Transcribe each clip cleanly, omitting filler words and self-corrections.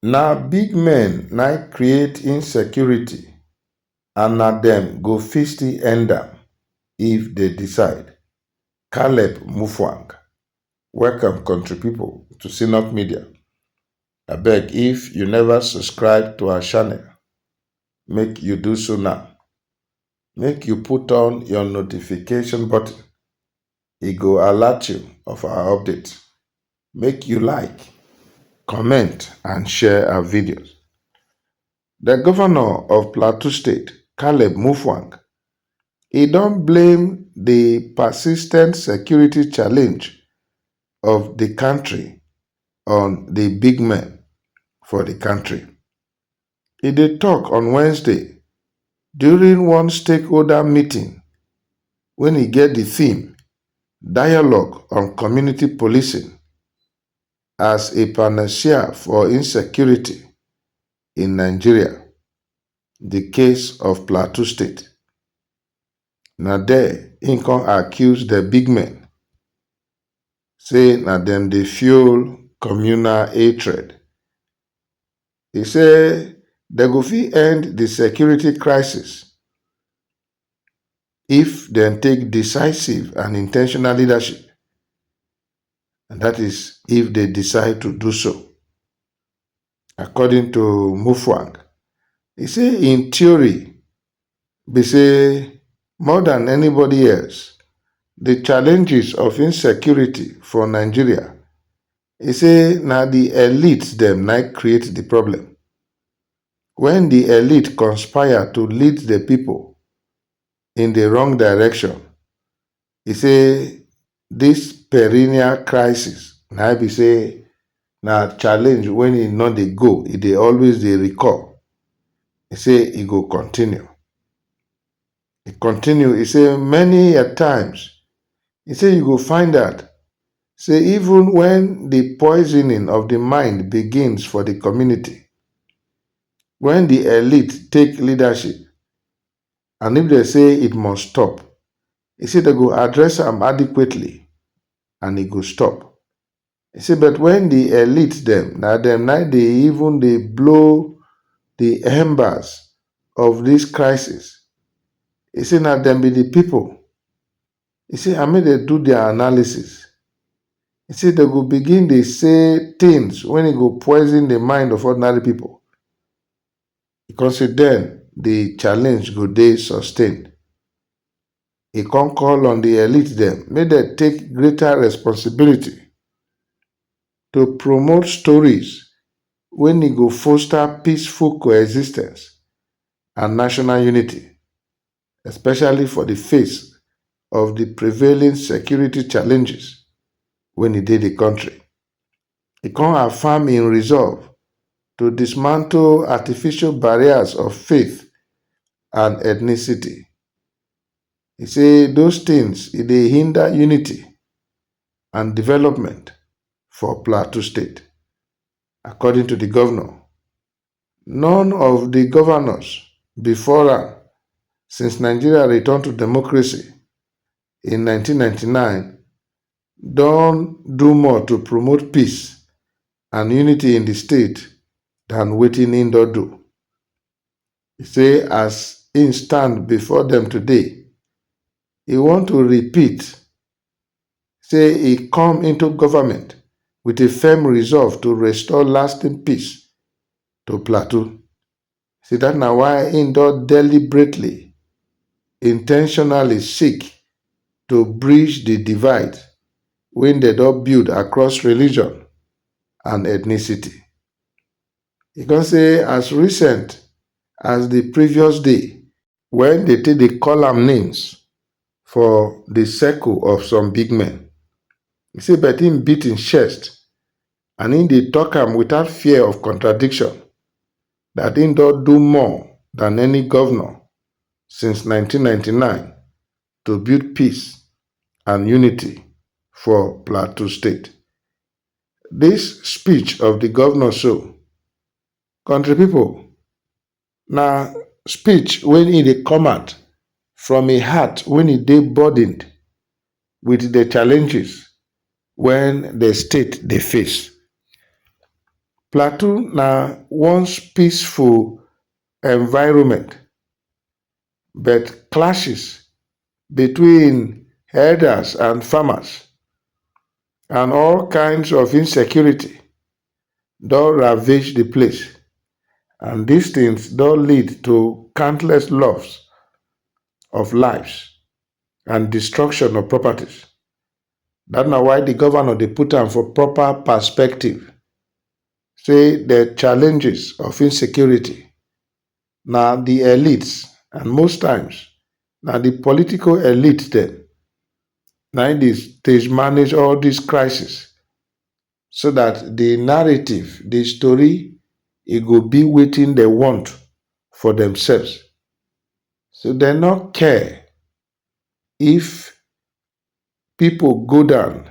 Na big men na create insecurity and na dem go fit still end am if they decide. Caleb Mutfwang. Welcome country people to Synop Media. Abeg, if you never subscribe to our channel, make you do so now. Make you put on your notification button. E go alert you of our updates. Make you like, comment and share our videos. The governor of Plateau State, Caleb Mutfwang, he don't blame the persistent security challenge of the country on the big men for the country. He did talk on Wednesday during one stakeholder meeting when he get the theme Dialogue on Community Policing as a panacea for insecurity in Nigeria, the case of Plateau State. Na there he can accuse the big men, say na dem dey fuel communal hatred. He say they go fit end the security crisis if dem take decisive and intentional leadership, and that is if they decide to do so. According to Muftwang, he say in theory, be say more than anybody else, the challenges of insecurity for Nigeria, he say na the elite dem na create the problem. When the elite conspire to lead the people in the wrong direction, he say this perennial crisis na be say na challenge when e no dey go, e dey always dey recur. He say e go continue. He continue, he say many a times, he say you go find out, say even when the poisoning of the mind begins for the community, when the elite take leadership, and if they say it must stop, he say they go address am adequately and e go stop. He say but when the elite dem na dey even dey blow the embers of this crisis, he say na dem be the people. He say I make dem do their analysis. He say they go begin dey say things when e go poison the mind of ordinary people, because then the challenge go dey sustained. He can call on the elite dem make dem take greater responsibility to promote stories when e go foster peaceful coexistence and national unity, especially for the face of the prevailing security challenges when e dey the country. He can affirm in resolve to dismantle artificial barriers of faith and ethnicity. He say those things they hinder unity and development for Plateau State. According to the governor, none of the governors before am since Nigeria returned to democracy in 1999 don do more to promote peace and unity in the state than wetin im don do. He say as im stand before them today, he want to repeat, say he come into government with a firm resolve to restore lasting peace to Plateau. See that na why im don deliberately, intentionally seek to bridge the divide wey they don build across religion and ethnicity. He can say as recent as the previous day, when they take dey call am names for the circle of some big men, he say but him beat im chest and im dey talk am without fear of contradiction that im don do more than any governor since 1999 to build peace and unity for Plateau State. This speech of the governor so, country people, na speech when e dey come out from a heart when e dey burdened with the challenges when the state dey face. Plateau na once peaceful environment, but clashes between herders and farmers and all kinds of insecurity don ravage the place, and these things don lead to countless loss of lives and destruction of properties. That na why the governor dey put am for proper perspective, say the challenges of insecurity na the elites, and most times na the political elite dem na im dey stage manage all these crises, so that the narrative, the story, e go be wetin dem want for themselves. So dem no care if people go down,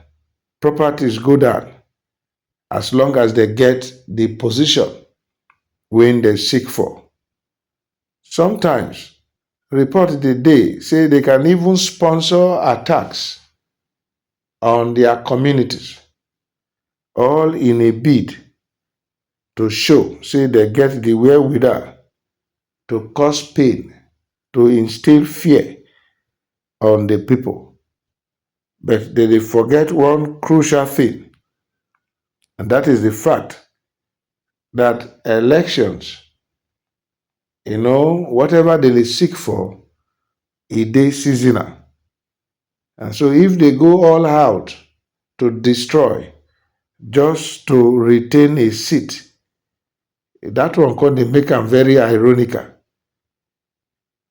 properties go down, as long as they get the position wey dem seek for. Sometimes report dey dey say they can even sponsor attacks on their communities, all in a bid to show say they get the wherewithal to cause pain, to instill fear on the people. But they dey forget one crucial thing, and that is the fact that elections, whatever they dey seek for, e dey seasonal. And so if they go all out to destroy just to retain a seat, that one come dey make am very ironical.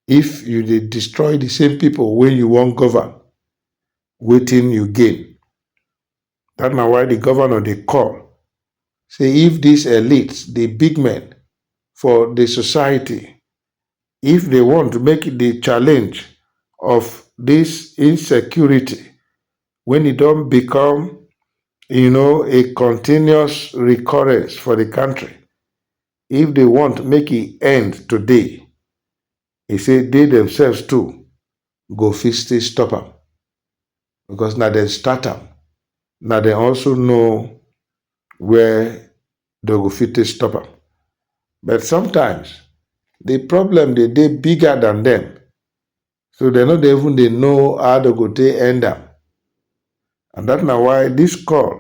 If you dey destroy the same people wey you wan govern, wetin you gain? That na why the governor dey call, say if these elites, the big men for the society, if they want to make the challenge of this insecurity, when it don become a continuous recurrence for the country, if they want make e end today, e say they themselves too go fit still stop am, because na dem start am, na dem also know where they go fit take stop am. But sometimes the problem dey bigger than them, so dem no dey even dey know how they go take end am. And that na why this call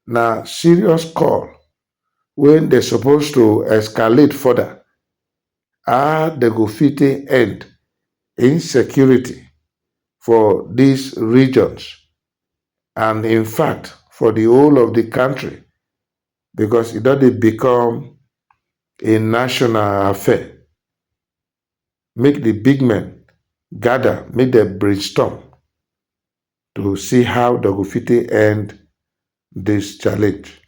na serious call, when they suppose to escalate further, how they go fit take end insecurity for these regions, and in fact for the whole of the country, because it don dey become a national affair. Make the big men gather, make dem brainstorm to see how they go fit take end this challenge.